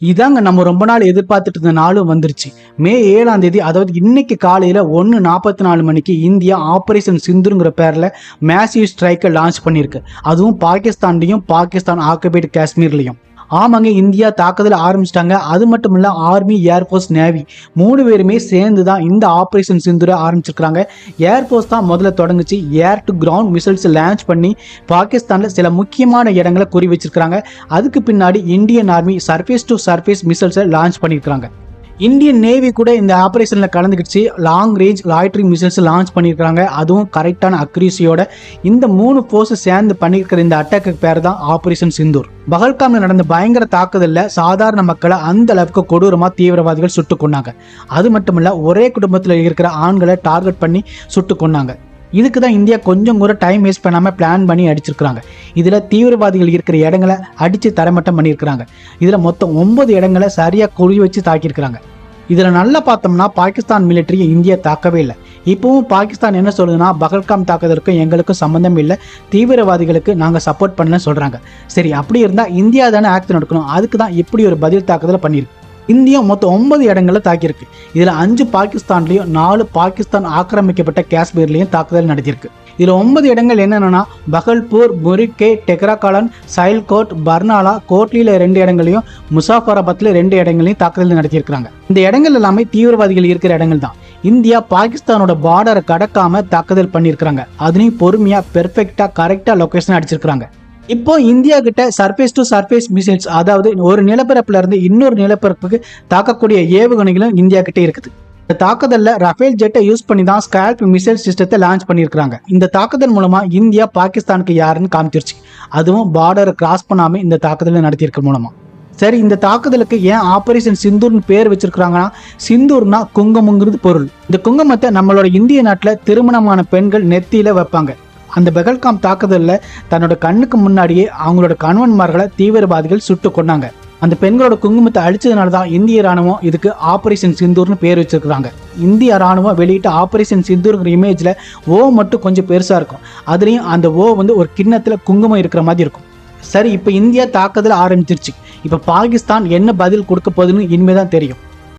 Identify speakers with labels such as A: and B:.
A: இதாங்க நம்ம ரொம்ப நாள் எதிர்பார்த்துட்டு இருந்த நாளும் வந்துருச்சு. மே 7ஆம் தேதி, அதாவது இன்னைக்கு காலையில 1:44 மணிக்கு இந்தியா ஆபரேஷன் சிந்துருங்கிற பேர்ல மேசிவ் ஸ்ட்ரைக்கை லான்ச் பண்ணியிருக்கு. அதுவும் பாகிஸ்தான்லையும், பாகிஸ்தான் ஆக்குபைடு காஷ்மீர்லையும். ஆமாங்க, இந்தியா தாக்குதல் ஆரம்பிச்சிட்டாங்க. அது மட்டும் இல்ல, ஆர்மி, ஏர்போர்ஸ், நேவி 3 பேருமே சேர்ந்து தான் இந்த ஆபரேஷன் சிந்துரை ஆரம்பிச்சிருக்காங்க. ஏர்போர்ஸ் தான் முதல்ல தொடங்குச்சு. Air to ground missiles launch பண்ணி பாகிஸ்தான்ல சில முக்கியமான இடங்களை குறி வச்சிருக்காங்க. அதுக்கு பின்னாடி Indian army surface to surface மிசைல்ஸை லான்ச் பண்ணியிருக்காங்க. இந்தியன் நேவி கூட இந்த ஆபரேஷன்ல கலந்துக்கிச்சு. Long range loitering missiles launch பண்ணியிருக்காங்க. அதுவும் கரெக்டான அக்யூரசியோட. இந்த 3 போர்ஸ் சேர்ந்து பண்ணியிருக்கிற இந்த அட்டாக்கு பேர் தான் ஆபரேஷன் சிந்தூர். பகல்காம்ல நடந்த பயங்கர தாக்குதல்ல சாதாரண மக்களை அந்த அளவுக்கு கொடூரமா தீவிரவாதிகள் சுட்டு கொன்னாங்க. அது மட்டும் இல்ல, ஒரே குடும்பத்தில் இருக்கிற ஆண்களை டார்கெட் பண்ணி சுட்டு கொன்னாங்க. இதுக்கு தான் இந்தியா கொஞ்சம் கூட டைம் வேஸ்ட் பண்ணாம பிளான் பண்ணி அடிச்சிருக்காங்க. இதுல தீவிரவாதிகள் இருக்கிற இடங்களை அடிச்சு தரமட்டம் பண்ணியிருக்கிறாங்க. இதுல மொத்தம் 9 இடங்களை சரியா குறி வச்சு தாக்கியிருக்கிறாங்க. இதுல நல்லா பார்த்தோம்னா பாகிஸ்தான் மிலிட்டரியை இந்தியா தாக்கவே இல்லை. இப்பவும் பாகிஸ்தான் என்ன சொல்லுதுன்னா, பகல்காம் தாக்குதலுக்கும் எங்களுக்கும் சம்பந்தம் இல்லை, தீவிரவாதிகளுக்கு நாங்க சப்போர்ட் பண்ணல சொல்றாங்க. சரி, அப்படி இருந்தா இந்தியா தானே ஆக்ஷன் எடுக்கணும். அதுக்கு தான் இப்படி ஒரு பதில் தாக்குதலை பண்ணியிருக்கு. இந்தியா மொத்தம் 9 இடங்களை தாக்கியிருக்கு. இதுல 5 பாகிஸ்தான்லயும் 4 பாகிஸ்தான் ஆக்கிரமிக்கப்பட்ட காஷ்மீர்லயும் தாக்குதல் நடத்தியிருக்கு. இதுல 9 இடங்கள் என்னன்னா, பகல்பூர், முரிக்கே, டெக்ராகாலன், சைல்கோட், பர்னாலா, கோட்லியில 2 இடங்களையும், முசாஃபராபாத்ல 2 இடங்களையும் தாக்குதல் நடத்தியிருக்காங்க. இந்த இடங்கள் எல்லாமே தீவிரவாதிகள் இருக்கிற இடங்கள் தான். இந்தியா பாகிஸ்தானோட பார்டரை கடக்காம தாக்குதல் பண்ணியிருக்காங்க. அதுலயும் பொறுமையா, பெர்ஃபெக்டா, கரெக்டா லொகேஷன் அடிச்சிருக்காங்க. இப்போ இந்தியா கிட்ட சர்ஃபேஸ் டு சர்ஃபேஸ் மிசைல்ஸ், அதாவது ஒரு நிலப்பரப்புல இருந்து இன்னொரு நிலப்பரப்புக்கு தாக்கக்கூடிய ஏவுகணைகளும் இந்தியா கிட்ட இருக்குது. இந்த தாக்குதல்ல ரஃபேல் ஜெட்டை யூஸ் பண்ணி தான் ஸ்கால்ப் மிசைல் சிஸ்டத்தை லான்ச் பண்ணியிருக்காங்க. இந்த தாக்குதல் மூலமா இந்தியா பாகிஸ்தானுக்கு யாருன்னு காமிச்சிருச்சு. அதுவும் பார்டரை கிராஸ் பண்ணாம இந்த தாக்குதலை நடத்தியிருக்க மூலமா. சரி, இந்த தாக்குதலுக்கு ஏன் ஆபரேஷன் சிந்தூர்னு பேர் வச்சிருக்காங்கன்னா, சிந்தூர்னா குங்குமங்கிறது பொருள். இந்த குங்குமத்தை நம்மளோட இந்திய நாட்டில் திருமணமான பெண்கள் நெத்தியில வைப்பாங்க. அந்த பெகல்காம் தாக்குதல்ல தன்னோட கண்ணுக்கு முன்னாடியே அவங்களோட கணவன்மார்களை தீவிரவாதிகள் சுட்டு கொண்டாங்க. அந்த பெண்களோட குங்குமத்தை அழிச்சதுனால தான் இந்திய ராணுவம் இதுக்கு ஆபரேஷன் சிந்தூர்னு பேர் வச்சிருக்காங்க. இந்திய ராணுவம் வெளியிட்ட ஆபரேஷன் சிந்தூர்ங்கிற இமேஜ்ல ஓ மட்டும் கொஞ்சம் பெருசா இருக்கும். அதுலயும் அந்த ஓ ஒரு கிண்ணத்துல குங்குமம் இருக்கிற மாதிரி இருக்கும். சரி, இப்ப இந்தியா தாக்குதல் ஆரம்பிச்சிருச்சு. இப்ப பாகிஸ்தான் என்ன பதில் கொடுக்க போகுதுன்னு இனிமேதான் தெரியும்.